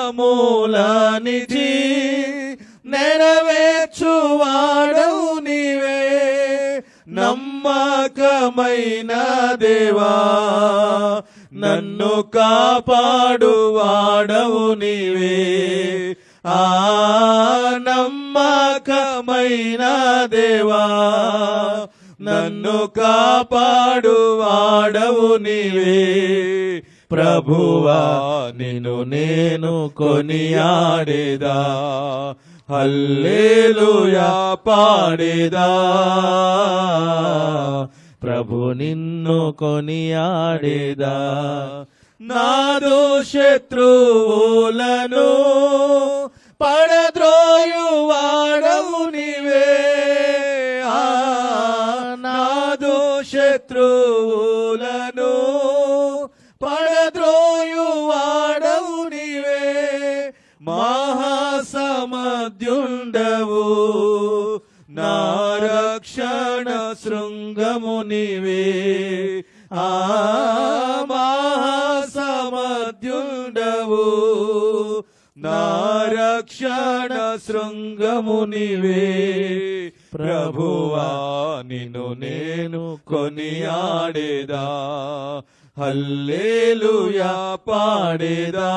వరములనిచి నెరవేర్చువాడవు నీవే. నమ్మకమైన దేవా నన్ను కాపాడువాడవు నీవే. నమ్మకమైన దేవా నన్ను కాపాడువాడవు నీవే. ప్రభువా నిన్ను నేను కొనియాడేదా, హల్లెలూయా పాడేదా. ప్రభు నిన్ను కొనియాడేదా. నాదు శత్రువులను పడద్రోయువాడవు నీవే. నాదు శత్రువులను పడద్రోయువాడవు నీవే. మహాసమధ్యుండవు నా రక్షణ శృంగము నీవే. మహాసమధ్యుండవు నా రక్షణ శృంగము నీవే. ప్రభువా నిన్ను నేను కొనియాడేదా, హల్లెలూయా పాడేదా.